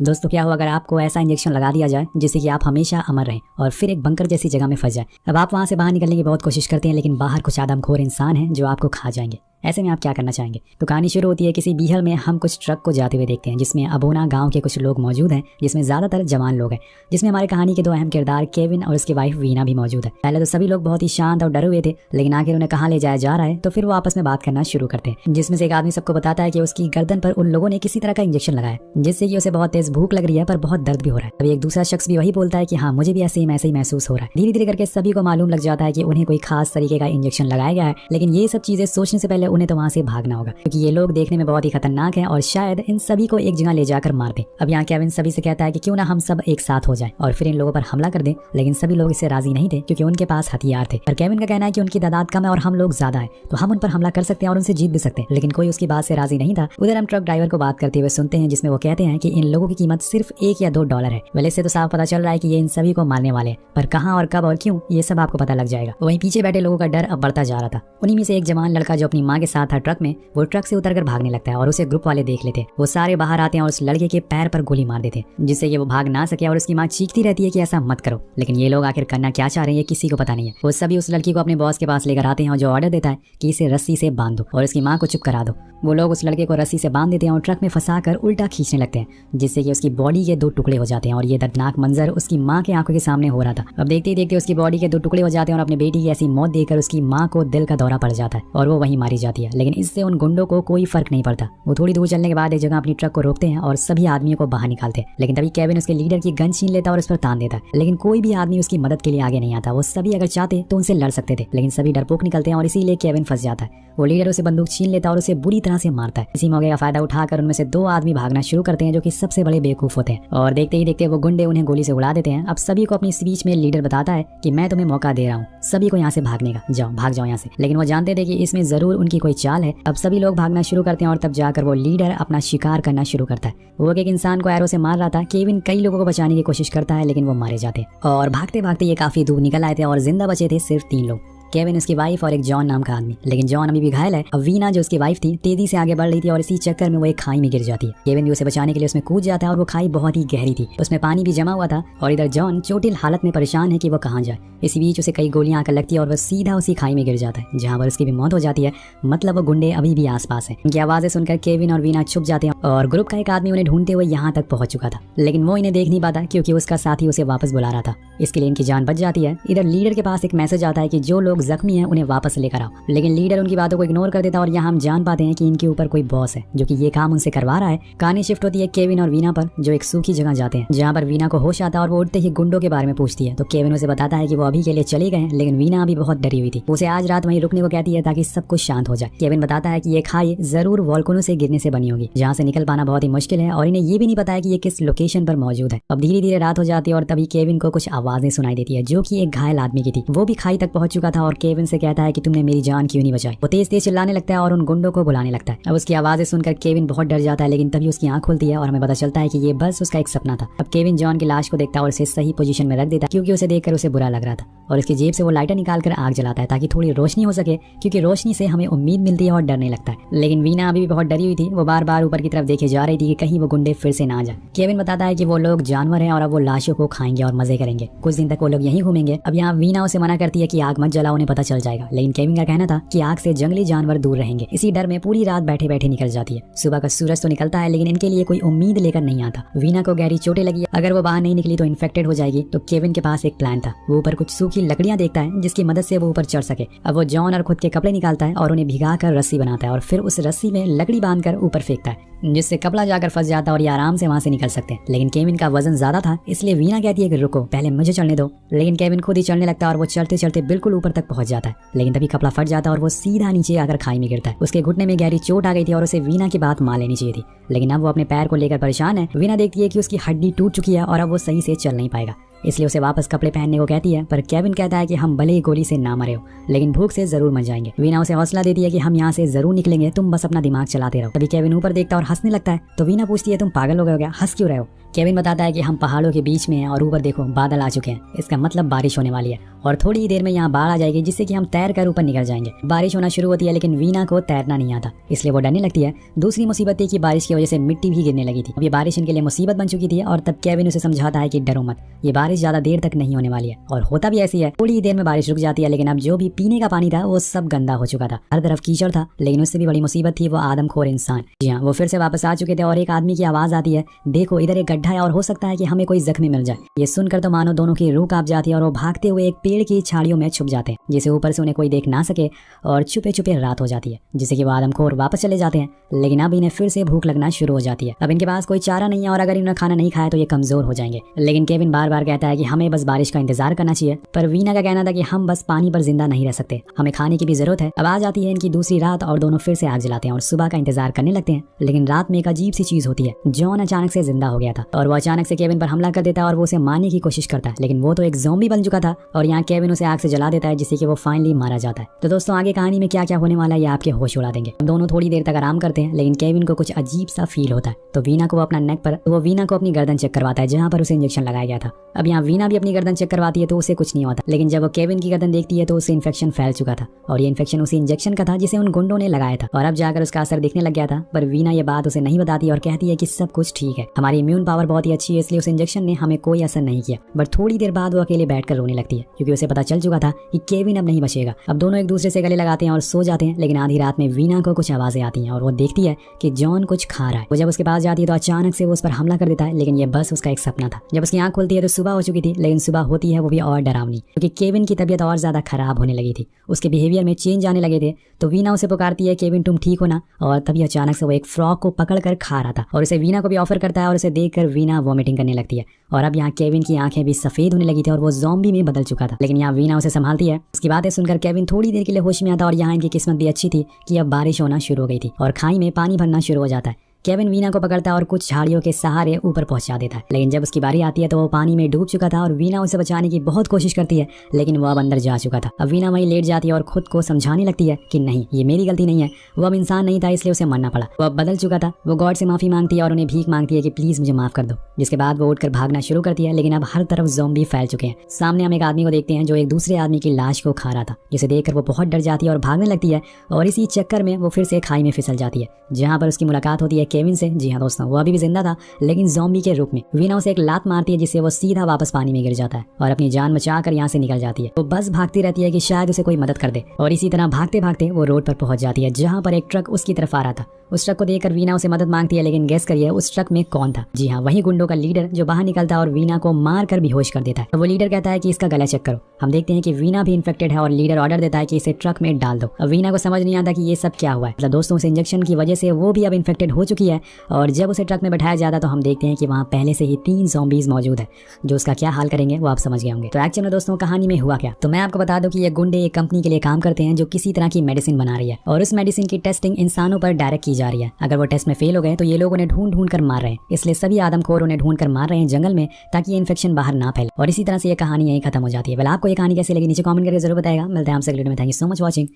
दोस्तों क्या हो अगर आपको ऐसा इंजेक्शन लगा दिया जाए जिससे कि आप हमेशा अमर रहें और फिर एक बंकर जैसी जगह में फंस जाए। अब आप वहां से बाहर निकलने की बहुत कोशिश करते हैं लेकिन बाहर कुछ आदमखोर इंसान हैं जो आपको खा जाएंगे। ऐसे में आप क्या करना चाहेंगे? तो कहानी शुरू होती है किसी बीहल में हम कुछ ट्रक को जाते हुए देखते हैं जिसमें अबोना गांव के कुछ लोग मौजूद हैं, जिसमें ज्यादातर जवान लोग हैं, जिसमें हमारे कहानी के दो अहम किरदार केविन और उसकी वाइफ वीना भी मौजूद है। पहले तो सभी लोग बहुत ही शांत और डरे हुए थे, लेकिन आखिर उन्हें कहाँ ले जाया जा रहा है तो फिर वो आपस में बात करना शुरू करते हैं, जिसमें से एक आदमी सबको बताता है कि उसकी गर्दन पर उन लोगों ने किसी तरह का इंजेक्शन लगाया जिससे कि उसे बहुत तेज भूख लग रही है पर बहुत दर्द भी हो रहा है। अभी एक दूसरा शख्स भी वही बोलता है कि हाँ मुझे भी ऐसे ही महसूस हो रहा है। धीरे धीरे करके सभी को मालूम लग जाता है कि उन्हें कोई खास तरीके का इंजेक्शन लगाया गया है, लेकिन ये सब चीजें सोचने से पहले उन्हें तो वहां से भागना होगा क्योंकि ये लोग देखने में बहुत ही खतरनाक हैं और शायद इन सभी को एक जगह ले जाकर मार दें। अब यहाँ केविन सभी से कहता है कि क्यों ना हम सब एक साथ हो जाएं और फिर इन लोगों पर हमला कर दें, लेकिन सभी लोग इससे राजी नहीं थे क्योंकि उनके पास हथियार थे और केविन का कहना है कि उनकी तादाद कम है और हम लोग ज्यादा है तो हम उन पर हमला कर सकते हैं और उनसे जीत भी सकते हैं, लेकिन कोई उसकी बात से राजी नहीं था। उधर हम ट्रक ड्राइवर को बात करते हुए सुनते हैं जिसमें वो कहते हैं कि इन लोगों की कीमत सिर्फ $1 या $2 है। वैसे से तो साफ पता चल रहा है कि ये इन सभी को मारने वाले हैं, पर कहाँ और कब और क्यों ये सब आपको पता लग जाएगा। वहीं पीछे बैठे लोगों का डर अब बढ़ता जा रहा था। उन्हीं में से एक जवान लड़का जो अपनी माँ के साथ था ट्रक में, वो ट्रक से उतरकर भागने लगता है और उसे ग्रुप वाले देख लेते हैं। वो सारे बाहर आते हैं और उस लड़के के पैर पर गोली मार देते हैं जिससे कि वो भाग ना सके और उसकी माँ चीखती रहती है कि ऐसा मत करो, लेकिन ये लोग आखिर करना क्या चाह रहे हैं ये किसी को पता नहीं है। वो सभी उस लड़की को अपने बॉस के पास लेकर आते हैं और जो ऑर्डर देता है कि इसे रस्सी से बांध दो और इसकी माँ को चुप करा दो। वो लोग उस लड़के को रस्सी से बांध देते हैं और ट्रक में फंसाकर उल्टा खींचने लगते हैं जिससे कि उसकी बॉडी के 2 टुकड़े हो जाते हैं और ये दर्दनाक मंजर उसकी माँ के आंखों के सामने हो रहा था। अब देखते ही देखते उसकी बॉडी के 2 टुकड़े हो जाते हैं और अपने बेटी की ऐसी मौत देखकर उसकी माँ को दिल का दौरा पड़ जाता है और वो वहीं मारी जाती है, लेकिन इससे उन गुंडों को कोई फर्क नहीं पड़ता। वो थोड़ी दूर चलने के बाद एक जगह अपनी ट्रक को रोकते हैं और सभी आदमियों को बाहर निकालते हैं, लेकिन तभी केविन उसके लीडर की गन छीन लेता और उस पर तान देता है, लेकिन कोई भी आदमी उसकी मदद के लिए आगे नहीं आता। वो सभी अगर चाहते तो उनसे लड़ सकते थे, लेकिन सभी डरपोक निकलते हैं और इसीलिए केविन फंस जाता है। वो लीडर उसे बंदूक छीन लेता और उसे बुरी तरह से मारता है। इसी मौके का फायदा उठाकर उनमें से 2 आदमी भागना शुरू करते हैं जो कि सबसे बड़े बेवकूफ होते हैं और देखते ही देखते वो गुंडे उन्हें गोली से उड़ा देते हैं। अब सभी को अपनी स्पीच में लीडर बताता है कि मैं तुम्हें मौका दे रहा हूँ सभी को यहाँ से भागने का, जाओ भाग जाओ यहाँ से, लेकिन वो जानते थे कि इसमें जरूर उनकी कोई चाल है। अब सभी लोग भागना शुरू करते हैं और तब जाकर वो लीडर अपना शिकार करना शुरू करता है। वो एक इंसान को एरो से मार रहा था। केविन कई लोगों को बचाने की कोशिश करता है लेकिन वो मारे जाते और भागते भागते ये काफी दूर निकल आए थे और जिंदा बचे थे सिर्फ 3 लोग, केविन, उसकी वाइफ और एक जॉन नाम का आदमी, लेकिन जॉन अभी भी घायल है। अब वीना जो उसकी वाइफ थी तेजी से आगे बढ़ रही थी और इसी चक्कर में वो एक खाई में गिर जाती है। केविन भी उसे बचाने के लिए उसमें कूद जाता है और वो खाई बहुत ही गहरी थी, उसमें पानी भी जमा हुआ था और इधर जॉन चोटिल हालत में परेशान है कि वो कहाँ जाए। इसी बीच उसे कई गोलियां आकर लगती है और वह सीधा उसी खाई में गिर जाता है जहाँ पर उसकी भी मौत हो जाती है। मतलब वो गुंडे अभी भी आसपास है। उनकी आवाजें सुनकर केविन और वीना छुप जाते हैं और ग्रुप का एक आदमी उन्हें ढूंढते हुए यहाँ तक पहुंच चुका था, लेकिन वो इन्हें देख नहीं पाता क्योंकि उसका साथी उसे वापस बुला रहा था। इसके लिए इनकी जान बच जाती है। इधर लीडर के पास एक मैसेज आता है कि जो लोग जख्मी हैं उन्हें वापस लेकर आओ, लेकिन लीडर उनकी बातों को इग्नोर कर देता और यहाँ हम जान पाते हैं कि इनके ऊपर कोई बॉस है जो कि ये काम उनसे करवा रहा है। कहानी शिफ्ट होती है केविन और वीना पर, जो एक सूखी जगह जाते हैं जहाँ पर वीना को होश आता है और वो उठते ही गुंडों के बारे में पूछती है तो केविन उसे बताता है कि वो अभी के लिए चले गए, लेकिन वीना अभी बहुत डरी हुई थी। उसे आज रात वहीं रुकने को कहती है ताकि सब कुछ शांत हो जाए। केविन बताता है कि ये खाई जरूर वॉल्केनो से गिरने से बनी होगी जहाँ से निकल पाना बहुत ही मुश्किल है और इन्हें ये भी नहीं पता है कि ये किस लोकेशन पर मौजूद है। अब धीरे धीरे रात हो जाती है और तभी केविन को कुछ आवाजें सुनाई देती है जो कि एक घायल आदमी की थी। वो भी खाई तक पहुंच चुका था और केविन से कहता है कि तुमने मेरी जान क्यों नहीं बचाई। वो तेज तेज चिल्लाने लगता है और उन गुंडों को बुलाने लगता है। अब उसकी आवाजें सुनकर केविन बहुत डर जाता है, लेकिन तभी उसकी आंख खुलती है और हमें पता चलता है कि ये बस उसका एक सपना था। अब केविन जॉन की लाश को देखता है और उसे सही पोजीशन में रख देता है क्योंकि उसे देखकर उसे बुरा लग रहा था और उसकी जेब से वो लाइटर निकालकर आग जलाता है ताकि थोड़ी रोशनी हो सके, क्योंकि रोशनी से हमें उम्मीद मिलती है और डर नहीं लगता है। लेकिन वीना अभी भी बहुत डरी हुई थी। वो बार बार ऊपर की तरफ देखे जा रही थी कि कहीं वो गुंडे फिर से ना आ जाए। केविन बताता है कि वो लोग जानवर हैं और अब वो लाशों को खाएंगे और मजे करेंगे। कुछ दिन तक वो लोग यहीं घूमेंगे। अब यहाँ वीना उसे मना करती है कि आग मत जलाओ, उन्हें पता चल जाएगा, लेकिन केविन का कहना था कि आग से जंगली जानवर दूर रहेंगे। इसी डर में पूरी रात बैठे बैठे निकल जाती है। सुबह का सूरज तो निकलता है लेकिन इनके लिए कोई उम्मीद लेकर नहीं आता। वीना को गहरी चोटें लगी, अगर वो बाहर नहीं निकली तो इन्फेक्टेड हो जाएगी। तो केविन के पास एक प्लान था। वो ऊपर कुछ सूखी लकड़ियां देखता है जिसकी मदद से वो ऊपर चढ़ सके। अब वो जॉन और खुद के कपड़े निकालता है और उन्हें भिगा कर रस्सी बनाता है और फिर उस रस्सी में लकड़ी बांधकर ऊपर फेंकता है जिससे कपड़ा जाकर फंस जाता है और ये आराम से वहां से निकल सकते हैं। लेकिन केविन का वजन ज्यादा था, इसलिए वीना कहती है कि रुको, पहले मुझे चढ़ने दो। लेकिन केविन खुद ही चढ़ने लगता है और वो चढ़ते चढ़ते बिल्कुल ऊपर तक पहुंच जाता है, लेकिन तभी कपड़ा फट जाता है और वो सीधा नीचे आकर खाई में गिरता है। उसके घुटने में गहरी चोट आ गई थी और उसे वीना की बात मान लेनी चाहिए थी, लेकिन अब वो अपने पैर को लेकर परेशान है। वीना देखती है कि उसकी हड्डी टूट चुकी है और अब वो सही से चल नहीं पाएगा, इसलिए उसे वापस कपड़े पहनने को कहती है। पर केविन कहता है कि हम भले ही गोली से ना मरे हो लेकिन भूख से जरूर मर जाएंगे। वीना उसे हौसला देती है कि हम यहाँ से जरूर निकलेंगे, तुम बस अपना दिमाग चलाते रहो। तभी केविन ऊपर देखता और हंसने लगता है तो वीना पूछती है तुम पागल हो गए हो क्या, हंस क्यों रहे हो? केविन बताता है कि हम पहाड़ों के बीच में हैं और ऊपर देखो बादल आ चुके हैं, इसका मतलब बारिश होने वाली है और थोड़ी ही देर में यहाँ बाढ़ आ जाएगी जिससे कि हम तैर कर ऊपर निकल जाएंगे। बारिश होना शुरू होती है लेकिन वीना को तैरना नहीं आता, इसलिए वो डरने लगती है। दूसरी मुसीबत थी कि बारिश की वजह से मिट्टी भी गिरने लगी थी। अब ये बारिश इनके लिए मुसीबत बन चुकी थी और तब केविन उसे समझाता है कि डरो मत, ये बारिश ज्यादा देर तक नहीं होने वाली है। और होता भी ऐसी है, थोड़ी ही देर में बारिश रुक जाती है लेकिन अब जो भी पीने का पानी था वो सब गंदा हो चुका था, हर तरफ कीचड़ था। लेकिन उससे भी बड़ी मुसीबत थी वो आदमखोर इंसान। जी हाँ, वो फिर से वापस आ चुके थे और एक आदमी की आवाज आती है, देखो इधर एक गड्ढा है और हो सकता है कि हमें कोई जख्मी मिल जाए। ये सुनकर तो मानो दोनों की रूह कांप जाती है और वो भागते हुए एक पेड़ की झाड़ियों में छुप जाते हैं जिसे ऊपर से उन्हें कोई देख ना सके और छुपे छुपे रात हो जाती है जिससे कि वो आदमखोर वापस चले जाते हैं। लेकिन अब इन्हें फिर से भूख लगना शुरू हो जाती है। अब इनके पास कोई चारा नहीं है और अगर इन्होंने खाना नहीं खाया तो ये कमजोर हो जाएंगे। लेकिन केविन बार बार कहता है कि हमें बस बारिश का इंतजार करना चाहिए, पर वीना का कहना था कि हम बस पानी पर जिंदा नहीं रह सकते, हमें खाने की भी जरूरत है। अब आ जाती है इनकी दूसरी रात और दोनों फिर से आग जलाते हैं और सुबह का इंतजार करने लगते हैं। लेकिन रात में एक अजीब सी चीज होती है, जॉन अचानक से जिंदा हो गया था और वो अचानक से केविन पर हमला कर देता है और वो उसे मारने की कोशिश करता है, लेकिन वो तो एक ज़ॉम्बी बन चुका था और यहाँ केविन उसे आग से जला देता है जिससे कि वो फाइनली मारा जाता है। तो दोस्तों आगे कहानी में क्या क्या होने वाला है ये आपके होश उड़ा देंगे। दोनों थोड़ी देर तक आराम करते हैं लेकिन केविन को कुछ अजीब सा फील होता है, तो वीना को अपना नेक पर वो वीना को अपनी गर्दन चेक करवाता है जहाँ पर उसे इंजेक्शन लगाया गया था। अब यहाँ वीना भी अपनी गर्दन चेक करवाती है तो उसे कुछ नहीं होता, लेकिन जब वो केविन की गर्दन देखती है तो उसे इन्फेक्शन फैल चुका था और ये इन्फेक्शन उसी इंजेक्शन का था जिसे उन गुंडों ने लगाया था और अब जाकर उसका असर दिखने लग गया था। पर वीना ये बात उसे नहीं बताती और कहती है कि सब कुछ ठीक है, हमारी इम्यून पावर बहुत ही अच्छी है, इसलिए उस इंजेक्शन ने हमें कोई असर नहीं किया। बट थोड़ी देर बाद वो अकेले बैठकर रोने लगती है क्योंकि उसे पता चल चुका था कि केविन अब नहीं बचेगा। अब दोनों एक दूसरे से गले लगाते हैं और सो जाते हैं। लेकिन आधी रात में वीना को कुछ आवाजें आती हैं और वो देखती है कि जॉन कुछ खा रहा है। वो जब उसके पास जाती है तो अचानक से वो उस पर हमला कर देता है, लेकिन ये बस उसका एक सपना था। जब उसकी आंख खुलती है तो सुबह हो चुकी थी, लेकिन सुबह होती है वो भी और डरावनी क्योंकि केविन की तबीयत और ज्यादा खराब होने लगी थी, उसके बिहेवियर में चेंज आने लगे थे। तो वीना उसे पुकारती है, केविन तुम ठीक हो ना? और तभी अचानक से वो एक फ्रॉग को पकड़कर खा रहा था और उसे वीना को भी ऑफर करता है और उसे देखकर वीना वॉमिटिंग करने लगती है। और अब यहाँ केविन की आंखें भी सफेद होने लगी थी और वो ज़ॉम्बी में बदल चुका था। लेकिन यहाँ वीना उसे संभालती है। उसकी बातें सुनकर केविन थोड़ी देर के लिए होश में आता और यहाँ इनकी किस्मत भी अच्छी थी कि अब बारिश होना शुरू हो गई थी और खाई में पानी भरना शुरू हो जाता है। केविन वीना को पकड़ता है और कुछ झाड़ियों के सहारे ऊपर पहुंचा देता है। लेकिन जब उसकी बारी आती है तो वो पानी में डूब चुका था और वीना उसे बचाने की बहुत कोशिश करती है, लेकिन वो अब अंदर जा चुका था। अब वीना वहीं लेट जाती है और खुद को समझाने लगती है कि नहीं, ये मेरी गलती नहीं है, वो अब इंसान नहीं था इसलिए उसे मरना पड़ा, वो अब बदल चुका था। वो गॉड से माफी मांगती है और उन्हें भीख मांगती है कि प्लीज मुझे माफ कर दो। जिसके बाद वो उठकर भागना शुरू करती है, लेकिन अब हर तरफ ज़ॉम्बी फैल चुके हैं। सामने हम एक आदमी को देखते हैं जो एक दूसरे आदमी की लाश को खा रहा था, जिसे देखकर वो बहुत डर जाती है और भागने लगती है और इसी चक्कर में वो फिर से खाई में फिसल जाती है जहाँ पर उसकी मुलाकात होती है केविन से। जी हाँ दोस्तों, वो अभी भी जिंदा था लेकिन ज़ॉम्बी के रूप में। वीना उसे एक लात मारती है जिससे वो सीधा वापस पानी में गिर जाता है और अपनी जान बचाकर यहाँ से निकल जाती है। वो बस भागती रहती है कि शायद उसे कोई मदद कर दे और इसी तरह भागते भागते वो रोड पर पहुंच जाती है जहाँ पर एक ट्रक उसकी तरफ आ रहा था। उस ट्रक को देखकर वीना उसे मदद मांगती है, लेकिन गेस करिए उस ट्रक में कौन था? जी हाँ, वही गुंडों का लीडर जो बाहर निकलता है और वीना को मार कर बेहोश कर देता है। तो वो लीडर कहता है कि इसका गला चेक करो। हम देखते हैं कि वीना भी इन्फेक्टेड है और लीडर ऑर्डर देता है कि इसे ट्रक में डाल दो। अब वीना को समझ नहीं आता कि ये सब क्या हुआ है। मतलब दोस्तों, उस इंजेक्शन की वजह से वो भी अब इन्फेक्टेड हो चुकी है और जब उसे ट्रक में बैठाया जाता है तो हम देखते हैं कि वहाँ पहले से ही 3 ज़ॉम्बीज मौजूद है जो उसका क्या हाल करेंगे वो आप समझ गए होंगे। तो एक्चुअली में दोस्तों कहानी में हुआ क्या, तो मैं आपको बता दूं कि ये गुंडे एक कंपनी के लिए काम करते हैं जो किसी तरह की मेडिसिन बना रही है और उस मेडिसिन की टेस्टिंग इंसानों पर डायरेक्ट की जा रही है। अगर वो टेस्ट में फेल हो गए तो ये लोग उन्हें ढूंढ ढूंढ कर मार रहे हैं, इसलिए सभी आदमखोर उन्हें ढूंढ कर मार रहे हैं जंगल में ताकि ये इन्फेक्शन बाहर ना फैले। और इसी तरह से ये कहानी यहीं खत्म हो जाती है। वेल, आपको ये कहानी कैसी लगी नीचे कमेंट करके जरूर बताएगा। मिलते हैं आपसे अगले वीडियो में। Thank you so much watching.